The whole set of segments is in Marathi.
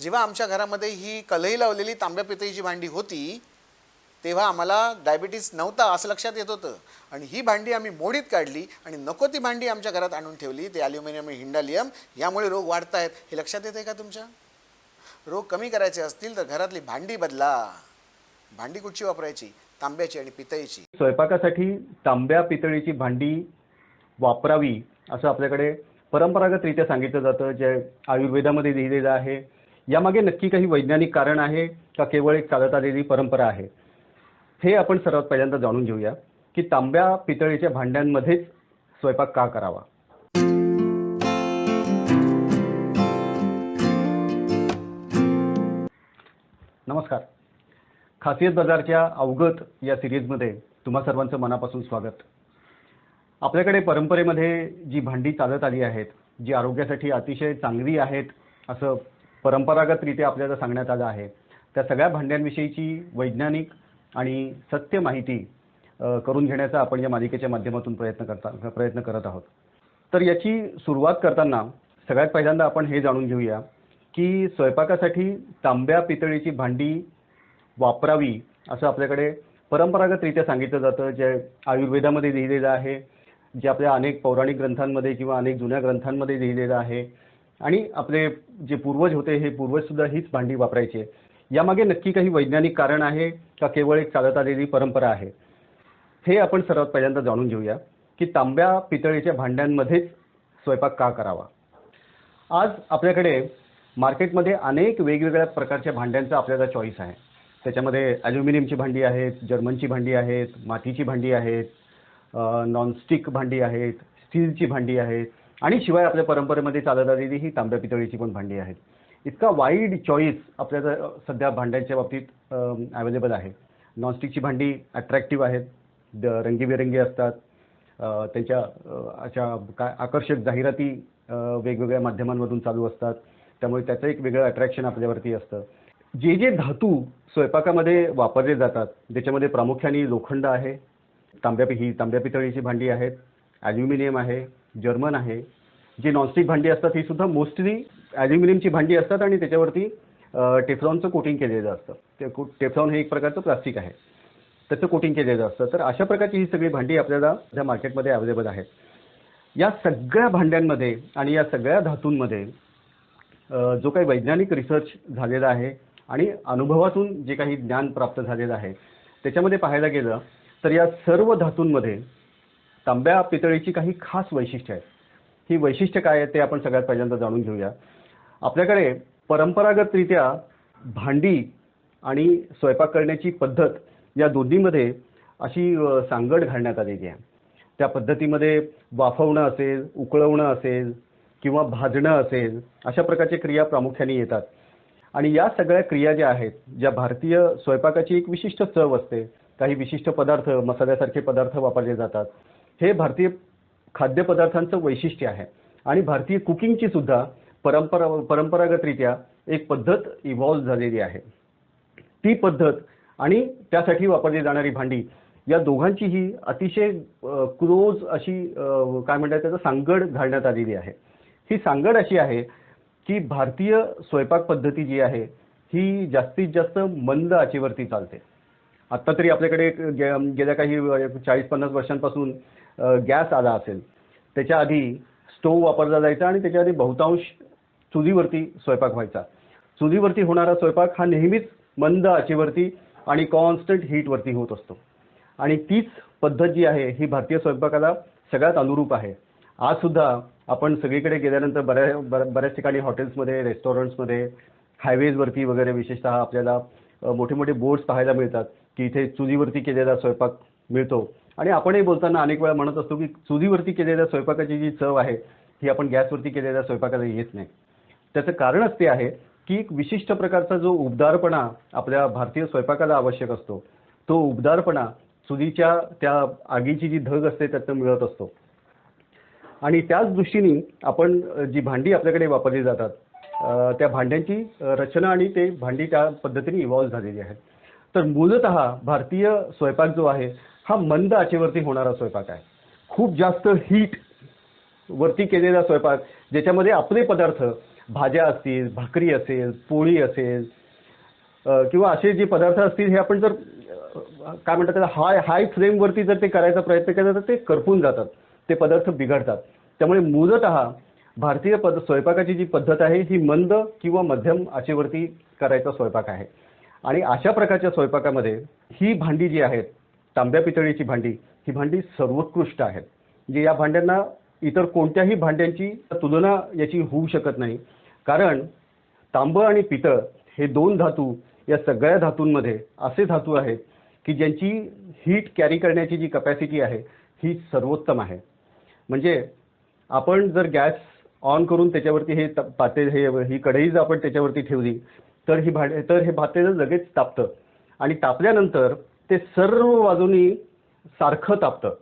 जेव्हा आमच्या घरामध्ये ही कलई लावलेली तांब्या पितळीची भांडी होती तेव्हा आम्हाला डायबिटीस नव्हता असं लक्षात येत होतं. आणि ही भांडी आम्ही मोडीत काढली आणि नको ती भांडी आमच्या घरात आणून ठेवली. ते ॲल्युमिनियम हिंडालियम यामुळे रोग वाढत आहेत. हे लक्षात येते का तुमच्या? रोग कमी करायचे असतील तर घरातली भांडी बदला. भांडी कुठची वापरायची? तांब्याची आणि पितळीची. स्वयंपाकासाठी तांब्या पितळीची भांडी वापरावी असं आपल्याकडे परंपरागतरित्या सांगितलं जातं, जे आयुर्वेदामध्ये लिहिलेलं आहे. यामागे नक्की काही वैज्ञानिक कारण आहे का केवळ एक चालत आलेली परंपरा आहे? हे आपण सर्वात पहिल्यांदा जाणून घेऊया की तांब्या पितळीच्या भांड्यांमध्येच स्वयंपाक का करावा. नमस्कार. खासियत बाजारच्या अवगत या सिरीजमध्ये तुम्हा सर्वांचं मनापासून स्वागत. आपल्याकडे परंपरेमध्ये जी भांडी चालत आली आहेत, जी आरोग्यासाठी अतिशय चांगली आहेत असं परंपरागतरित्या आपल्याला सांगण्यात आलं आहे, त्या सगळ्या भांड्यांविषयीची वैज्ञानिक आणि सत्य माहिती करून घेण्याचा आपण या मालिकेच्या माध्यमातून प्रयत्न करत आहोत. तर याची सुरुवात करताना सगळ्यात पहिल्यांदा आपण हे जाणून घेऊया की स्वयंपाकासाठी तांब्या पितळीची भांडी वापरावी असं आपल्याकडे परंपरागतरित्या सांगितलं जातं, जे आयुर्वेदामध्ये लिहिलेलं आहे, जे आपल्या अनेक पौराणिक ग्रंथांमध्ये किंवा अनेक जुन्या ग्रंथांमध्ये लिहिलेलं आहे. आणि आपले जे पूर्वज होते हे पूर्वजसुद्धा हीच भांडी वापरायचे. यामागे नक्की काही वैज्ञानिक कारण आहे का केवळ एक चालत आलेली परंपरा आहे? हे आपण सर्वात पहिल्यांदा जाणून घेऊया की तांब्या पितळीच्या भांड्यांमध्येच स्वयंपाक का करावा. आज आपल्याकडे मार्केटमध्ये अनेक वेगवेगळ्या प्रकारच्या भांड्यांचा आपल्याला चॉईस आहे. त्याच्यामध्ये ॲल्युमिनियमची भांडी आहेत, जर्मनची भांडी आहेत, मातीची भांडी आहेत, नॉनस्टिक भांडी आहेत, स्टीलची भांडी आहेत आणि शिवाय आपल्या परंपरेमध्ये चालत आलेली ही तांब्या पितळीची पण भांडी आहेत. इतका वाईड चॉईस आपल्याला सध्या भांड्यांच्या बाबतीत अवेलेबल आहे. नॉनस्टिकची भांडी अट्रॅक्टिव्ह आहेत, रंगीबेरंगी असतात, त्यांच्या अशा आकर्षक जाहिराती वेगवेगळ्या माध्यमांमधून चालू असतात, त्यामुळे त्याचं एक वेगळं अट्रॅक्शन आपल्यावरती असतं. जे धातू स्वयंपाकामध्ये वापरले जातात त्याच्यामध्ये प्रामुख्याने लोखंड आहे, तांब्या पितळीची भांडी आहेत, ॲल्युमिनियम आहे, जर्मन आहे. जी नॉनस्टिक भांडी असतात ही सुद्धा मोस्टली ॲल्युमिनियमची भांडी असतात आणि त्याच्यावरती टेफ्लॉनचं कोटिंग केलेलं असतं. टेफ्लॉन हे एक प्रकारचं प्लास्टिक आहे, त्याचं कोटिंग केलेलं असतं. तर अशा प्रकारची ही सगळी भांडी आपल्याला त्या मार्केटमध्ये अवेलेबल आहेत. या सगळ्या भांड्यांमध्ये आणि या सगळ्या धातूंमध्ये जो काही वैज्ञानिक रिसर्च झालेला आहे आणि अनुभवातून जे काही ज्ञान प्राप्त झालेलं आहे त्याच्यामध्ये पाहायला गेलं तर या सर्व धातूंमध्ये तांब्या पितळीची काही खास वैशिष्ट्य आहेत. ही वैशिष्ट्य काय आहेत ते आपण सगळ्यात पहिल्यांदा जाणून घेऊया. आपल्याकडे परंपरागतरित्या भांडी आणि स्वयंपाक करण्याची पद्धत या दोन्हीमध्ये अशी सांगड घालण्यात आलेली आहे. त्या पद्धतीमध्ये वाफवणं असेल, उकळवणं असेल किंवा भाजणं असेल, अशा प्रकारच्या क्रिया प्रामुख्याने येतात. आणि या सगळ्या क्रिया ज्या आहेत, ज्या भारतीय स्वयंपाकाची एक विशिष्ट चव असते, काही विशिष्ट पदार्थ मसाल्यासारखे पदार्थ वापरले जातात, हे भारतीय खाद्यपदार्थांचं वैशिष्ट्य आहे. आणि भारतीय कुकिंगची सुद्धा परंपरागतरित्या एक पद्धत इव्हॉल्व झालेली आहे. ती पद्धत आणि त्यासाठी वापरली जाणारी भांडी या दोघांचीही अतिशय क्लोज अशी काय म्हणतात त्याचं सांगड घालण्यात आलेली आहे. ही सांगड अशी आहे की भारतीय स्वयंपाक पद्धती जी आहे ही जास्तीत जास्त मंद आचेवरती चालते. आत्ता तरी आपल्याकडे गेल्या काही 40-50 वर्षांपासून गॅस आला असेल. त्याच्या आधी स्टोव्ह वापरला जायचा आणि त्याच्या आधी बहुतांश चुलीवरती स्वयंपाक व्हायचा. चुलीवरती होणारा स्वयंपाक हा नेहमीच मंद आचेवरती आणि कॉन्स्टंट हीटवरती होत असतो. आणि तीच पद्धत जी आहे ही भारतीय स्वयंपाकाला सगळ्यात अनुरूप आहे. आज सुद्धा आपण सगळीकडे गेल्यानंतर बऱ्याच ठिकाणी हॉटेल्समध्ये, रेस्टॉरंट्समध्ये, हायवेजवरती वगैरे विशेषतः आपल्याला मोठे मोठे बोर्ड्स पाहायला मिळतात की इथे चुलीवरती केलेला स्वयंपाक मिळतो. आणि आपणही बोलताना अनेक वेळा म्हणत असतो की चुलीवरती केलेल्या स्वयंपाकाची जी चव आहे ही आपण गॅसवरती केलेल्या स्वयंपाकाला येत नाही. त्याचं कारणच ते आहे की एक विशिष्ट प्रकारचा जो उबदारपणा आपल्या भारतीय स्वयंपाकाला आवश्यक असतो, तो उबदारपणा चुलीच्या त्या आगीची जी धग असते त्यातून मिळत असतो. आणि त्याच दृष्टीने आपण जी भांडी आपल्याकडे वापरली जातात त्या भांड्यांची रचना आणि ते भांडी त्या पद्धतीने इव्हॉल्व झालेली आहेत. तर मूलतः भारतीय स्वयंपाक जो आहे हा मंद आचेवरती होणारा स्वयंपाक आहे. खूप जास्त हीट वरती केलेला स्वयंपाक ज्याच्यामध्ये आपले पदार्थ भाज्या असतील, भाकरी असेल, पोळी असेल किंवा असे जे पदार्थ असतील हे आपण जर काय म्हणतात त्याला हाय फ्लेमवरती जर ते करायचा प्रयत्न केला तर ते करपून जातात, ते पदार्थ बिघडतात. त्यामुळे मूलतः भारतीय स्वयंपाकाची जी पद्धत आहे ही मंद किंवा मध्यम आचेवरती करायचा स्वयंपाक आहे. आणि अशा प्रकारच्या स्वयंपाकामध्ये ही भांडी जी आहेत, तांब्या पितळीची भांडी, ही भांडी सर्वोत्कृष्ट आहेत. म्हणजे या भांड्यांना इतर कोणत्याही भांड्यांची तुलना याची होऊ शकत नाही. कारण तांबं आणि पितळ हे दोन धातू या सगळ्या धातूंमध्ये असे धातू आहेत की ज्यांची हीट कॅरी करण्याची जी कपॅसिटी आहे ही सर्वोत्तम आहे. म्हणजे आपण जर गॅस ऑन करून त्याच्यावरती ही कढई जर आपण त्याच्यावरती ठेवली तर हे भाते लगेच तापतं आणि तापल्यानंतर ते सर्व बाजूनी सारखं तापतं.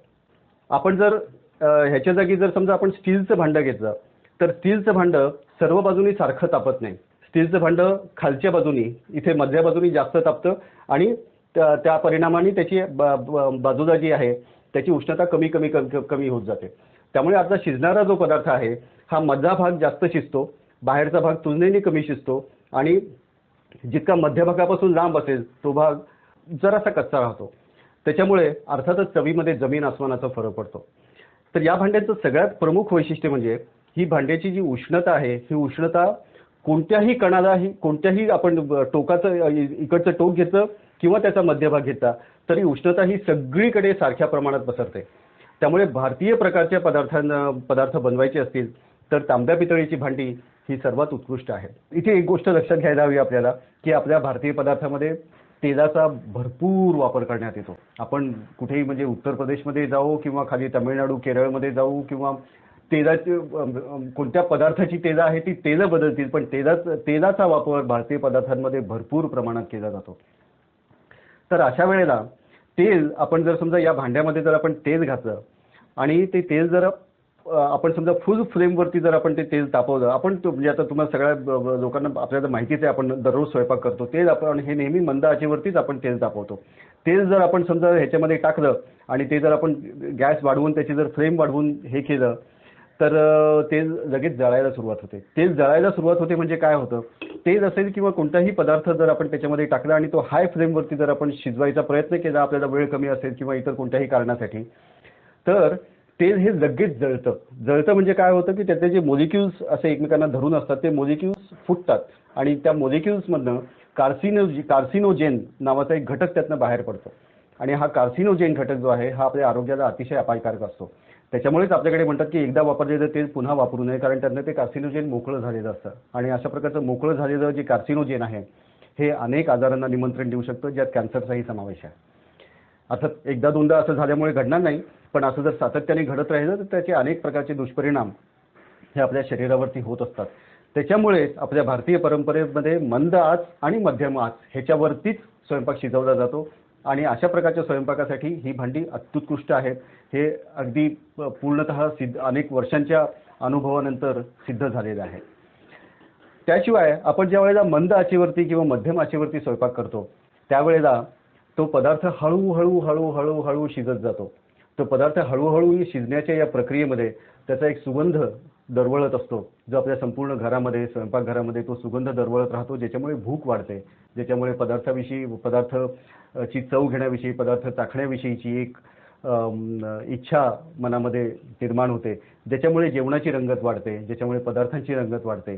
आपण जर ह्याच्या जागी जर समजा आपण स्टीलचं भांडं घेतलं तर स्टीलचं भांडं सर्व बाजूनी सारखं तापत नाही. स्टीलचं भांडं खालच्या बाजूनी इथे मधल्या बाजूनी जास्त तापतं आणि त्या परिणामाने त्याची बाजूला जी आहे त्याची उष्णता कमी होत जाते. त्यामुळे आता शिजणारा जो पदार्थ आहे हा मधला भाग जास्त शिजतो, बाहेरचा भाग तुलनेने कमी शिजतो आणि जितका मध्यभागापासून लांब असेल तो भाग जरासा कच्चा राहतो. त्याच्यामुळे अर्थातच चवीमध्ये जमीन आसमानाचा फरक पडतो. तर या भांड्याचं सगळ्यात प्रमुख वैशिष्ट्य म्हणजे ही भांड्याची जी उष्णता आहे ही उष्णता कोणत्याही कणालाही, कोणत्याही आपण टोकाचं इकडचं टोक घेतलं किंवा त्याचा मध्यभाग घेतला तरी उष्णता ही सगळीकडे सारख्या प्रमाणात पसरते. त्यामुळे भारतीय प्रकारच्या पदार्थ बनवायचे असतील तर तांब्या पितळीची भांडी ही सर्वात उत्कृष्ट आहे. इथे एक गोष्ट लक्षात घ्यायला हवी आपल्याला की आपल्या भारतीय पदार्थामध्ये तेलाचा भरपूर वापर करण्यात येतो. आपण कुठेही म्हणजे उत्तर प्रदेशमध्ये जाऊ किंवा खाली तामिळनाडू, केरळमध्ये जाऊ किंवा तेलाची कोणत्या पदार्थाची तेलं आहे ती तेलं बदलतील, पण तेलाचा वापर भारतीय पदार्थांमध्ये भरपूर प्रमाणात केला जातो. तर अशा वेळेला तेल आपण जर समजा या भांड्यामध्ये जर आपण तेल घातलं आणि ते तेल जर आपण समजा फुल फ्लेमवरती जर आपण ते तेल तापवलं, आपण म्हणजे आता तुम्हाला सगळ्या लोकांना आपल्याला माहितीच आहे, आपण दररोज स्वयंपाक करतो, तेल आपण हे नेहमी मंद आचेवरतीच आपण तेल तापवतो. तेल जर आपण समजा ह्याच्यामध्ये टाकलं आणि ते जर आपण गॅस वाढवून त्याची जर फ्लेम वाढवून हे केलं तर तेल लगेच जळायला सुरुवात होते. तेल जळायला सुरुवात होते म्हणजे काय होतं, तेल असेल किंवा कोणताही पदार्थ जर आपण त्याच्यामध्ये टाकला आणि तो हाय फ्लेमवरती जर आपण शिजवायचा प्रयत्न केला, आपल्याला वेळ कमी असेल किंवा इतर कोणत्याही कारणासाठी, तर तेल हे लगेच जळतं म्हणजे काय होतं की त्याचे जे मोलिक्युल्स असे एकमेकांना धरून असतात ते मोलिक्युल्स फुटतात आणि त्या मोलिक्युल्समधनं कार्सिनोजेन नावाचा एक घटक त्यातनं बाहेर पडतो आणि हा कार्सिनोजेन घटक जो आहे हा आपल्या आरोग्याला अतिशय अपायकारक असतो. त्याच्यामुळेच आपल्याकडे म्हणतात की एकदा वापरलेलं तेल पुन्हा वापरू नये, कारण त्यातनं ते कार्सिनोजेन मोकळं झालेलं असतं आणि अशा प्रकारचं मोकळं झालेलं जे कार्सिनोजेन आहे हे अनेक आजारांना निमंत्रण देऊ शकतं, ज्यात कॅन्सरचाही समावेश आहे. अर्थात एकदा दोनदा असं झाल्यामुळे घडणार नाही, पण असं जर सातत्याने घडत राहिलं तर त्याचे अनेक प्रकारचे दुष्परिणाम हे आपल्या शरीरावरती होत असतात. त्याच्यामुळे आपल्या भारतीय परंपरेमध्ये मंद आच आणि मध्यम आच ह्याच्यावरतीच स्वयंपाक शिजवला जातो आणि अशा प्रकारच्या स्वयंपाकासाठी ही भांडी अत्युत्कृष्ट आहेत. हे अगदी पूर्णतः अनेक वर्षांच्या अनुभवानंतर सिद्ध झालेलं आहे. त्याशिवाय आपण ज्या वेळेला मंद आचेवरती किंवा मध्यम आचेवरती स्वयंपाक करतो त्यावेळेला तो पदार्थ हळूहळू शिजत जातो. तो पदार्थ हळूहळू शिजण्याच्या या प्रक्रियेमध्ये त्याचा एक सुगंध दरवळत असतो, जो आपल्या संपूर्ण घरामध्ये, स्वयंपाकघरामध्ये तो सुगंध दरवळत राहतो, ज्याच्यामुळे भूक वाढते, ज्याच्यामुळे पदार्थाची चव घेण्याविषयी, पदार्थ चाखण्याविषयीची एक इच्छा मनामध्ये निर्माण होते, ज्याच्यामुळे जेवणाची रंगत वाढते, ज्याच्यामुळे पदार्थांची रंगत वाढते.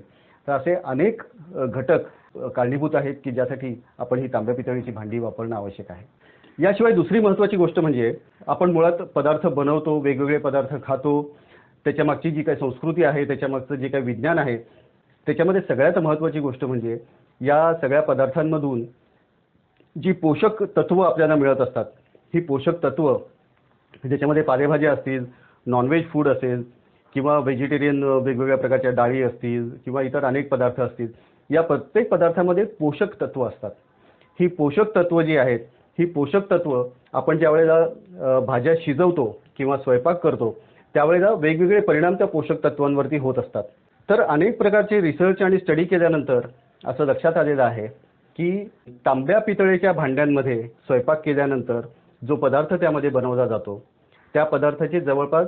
तर असे अनेक घटक कारणीभूत आहेत की ज्यासाठी आपण ही तांब्या पितळीची भांडी वापरणं आवश्यक आहे. याशिवाय दुसरी महत्त्वाची गोष्ट म्हणजे आपण मुळात पदार्थ बनवतो, वेगवेगळे पदार्थ खातो, त्याच्यामागची जी काही संस्कृती आहे, त्याच्यामागचं जे काही विज्ञान आहे, त्याच्यामध्ये सगळ्यात महत्त्वाची गोष्ट म्हणजे या सगळ्या पदार्थांमधून जी पोषक तत्व आपल्याला मिळत असतात, ही पोषक तत्व ज्याच्यामध्ये पालेभाज्या असतील, नॉनव्हेज फूड असेल किंवा व्हेजिटेरियन वेगवेगळ्या प्रकारच्या डाळी असतील किंवा इतर अनेक पदार्थ असतील, या प्रत्येक पदार्थामध्ये पोषक तत्व असतात. ही पोषक तत्व जी आहेत, ही पोषक तत्व आपण ज्या वेळेला भाज्या शिजवतो किंवा स्वयंपाक करतो त्यावेळेला वेगवेगळे परिणाम त्या पोषक तत्वांवरती होत असतात. तर अनेक प्रकारचे रिसर्च आणि स्टडी केल्यानंतर असं लक्षात आलेलं आहे की तांब्या पितळेच्या भांड्यांमध्ये स्वयंपाक केल्यानंतर जो पदार्थ त्यामध्ये बनवला जातो त्या पदार्थाचे जवळपास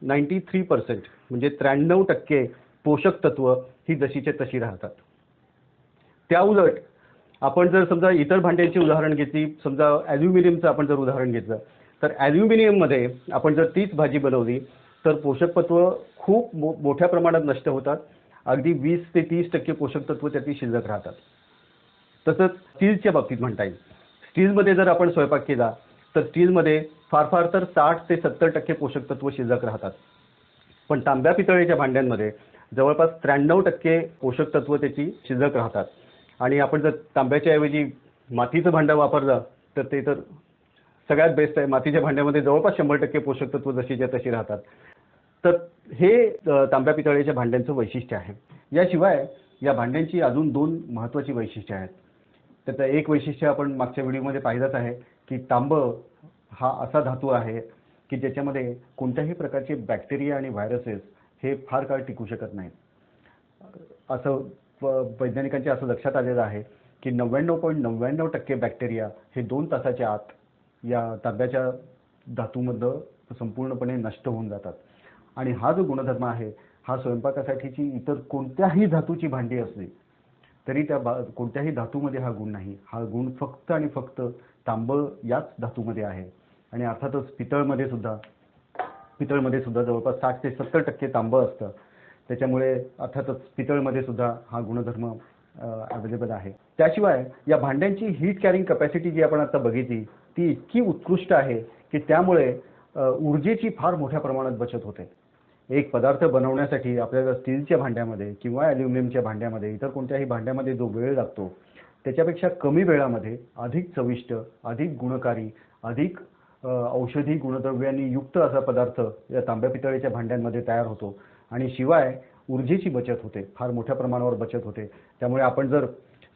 93% म्हणजे 93% पोषक तत्व ही जशीच्या तशी राहतात. त्या उलट आपण जर समजा इतर भांड्यांची उदाहरण घेतली, समजा ॲल्युमिनियमचं आपण जर उदाहरण घेतलं, तर ॲल्युमिनियममध्ये आपण जर तीच भाजी बनवली तर पोषक तत्व खूप मोठ्या प्रमाणात नष्ट होतात. अगदी 20 ते 30% पोषक तत्व त्यातली शिल्लक राहतात. तसंच स्टीलच्या बाबतीत म्हणता येईल. स्टीलमध्ये जर आपण स्वयंपाक केला तर स्टीलमध्ये फार फार तर 60 ते 70% पोषक तत्व शिल्लक राहतात. पण तांब्या पितळेच्या भांड्यांमध्ये जवळपास 93% पोषक तत्व त्याची शिल्लक राहतात. आणि आपण जर तांब्याच्या ऐवजी मातीचं भांडं वापरलं तर ते तर सगळ्यात बेस्ट आहे. मातीच्या भांड्यामध्ये जवळपास 100% पोषक तत्व जशीच्या तशी राहतात. तर हे तांब्या पितळेच्या भांड्यांचं वैशिष्ट्य आहे. याशिवाय या भांड्यांची अजून 2 महत्त्वाची वैशिष्ट्ये आहेत. त्याचं एक वैशिष्ट्य आपण मागच्या व्हिडिओमध्ये पाहिलंच आहे की तांबं हा असा धातू आहे की ज्याच्यामध्ये कोणत्याही प्रकारचे बॅक्टेरिया आणि व्हायरसेस हे फार काळ टिकू शकत नाहीत. असं वैज्ञानिकांच्या असं लक्षात आलेलं आहे की 99.99% बॅक्टेरिया हे 2 तासाच्या आत या तांब्याच्या धातूमधलं संपूर्णपणे नष्ट होऊन जातात. आणि हा जो गुणधर्म आहे हा स्वयंपाकासाठीची इतर कोणत्याही धातूची भांडी असली तरी त्या कोणत्याही धातूमध्ये हा गुण नाही. हा गुण फक्त आणि फक्त तांबं याच धातूमध्ये आहे. आणि अर्थातच पितळमध्ये सुद्धा जवळपास 60 ते 70% तांबं असतं. त्याच्यामुळे अर्थातच पितळमध्ये सुद्धा हा गुणधर्म अवेलेबल आहे. त्याशिवाय या भांड्यांची हीट कॅरिंग कपॅसिटी जी आपण आता बघितली ती इतकी उत्कृष्ट आहे की त्यामुळे ऊर्जेची फार मोठ्या प्रमाणात बचत होते. एक पदार्थ बनवण्यासाठी आपल्याला स्टीलच्या भांड्यामध्ये किंवा ॲल्युमिनियमच्या भांड्यामध्ये इतर कोणत्याही भांड्यामध्ये जो वेळ लागतो त्याच्यापेक्षा कमी वेळामध्ये अधिक चविष्ट, अधिक गुणकारी, अधिक औषधी गुणद्रव्यांनी युक्त असा पदार्थ या तांब्या पितळेच्या भांड्यांमध्ये तयार होतो. आणि शिवाय ऊर्जेची बचत होते, फार मोठ्या प्रमाणावर बचत होते. त्यामुळे आपण जर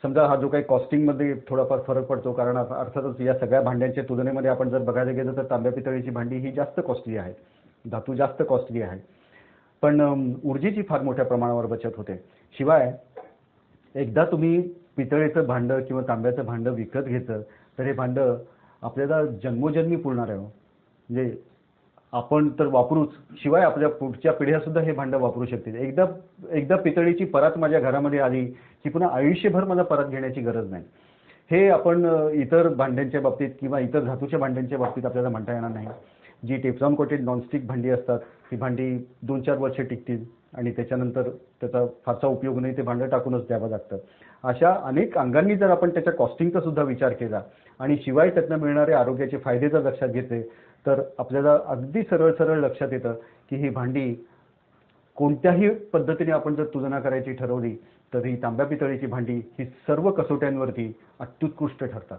समजा हा जो काही कॉस्टिंगमध्ये थोडाफार फरक पडतो, कारण अर्थातच या सगळ्या भांड्यांच्या तुलनेमध्ये आपण जर बघायला गेलं तर तांब्या पितळेची भांडी ही जास्त कॉस्टली आहे, धातू जास्त कॉस्टली आहे. पण ऊर्जेची फार मोठ्या प्रमाणावर बचत होते. शिवाय एकदा तुम्ही पितळेचं भांडं किंवा तांब्याचं भांडं विकत घेतलं तर हे भांडं आपल्याला जन्मोजन्मी पुरणार आहे. म्हणजे आपण तर वापरूच, शिवाय आपल्या पुढच्या पिढ्यासुद्धा हे भांडं वापरू शकतील. एकदा पितळीची परात माझ्या घरामध्ये आली की पुन्हा आयुष्यभर मला परत घेण्याची गरज नाही. हे आपण इतर भांड्यांच्या बाबतीत किंवा इतर धातूच्या भांड्यांच्या बाबतीत आपल्याला म्हणता येणार नाही. जी टेफ्लॉन कोटेड नॉनस्टिक भांडी असतात ही भांडी 2-4 वर्ष टिकतील आणि त्याच्यानंतर त्याचा फारसा उपयोग नाही, ते भांडं टाकूनच द्यावं लागतं. अशा अनेक अंगांनी जर आपण त्याच्या कॉस्टिंगचा सुद्धा विचार केला आणि शिवाय त्यातनं मिळणारे आरोग्याचे फायदे जर लक्षात घेतले तर आपल्याला अगदी सरळ लक्षात येतं की ही भांडी कोणत्याही पद्धतीने आपण जर तुलना करायची ठरवली तर ही तांब्या पितळीची भांडी ही सर्व कसोट्यांवरती अत्युत्कृष्ट ठरतात.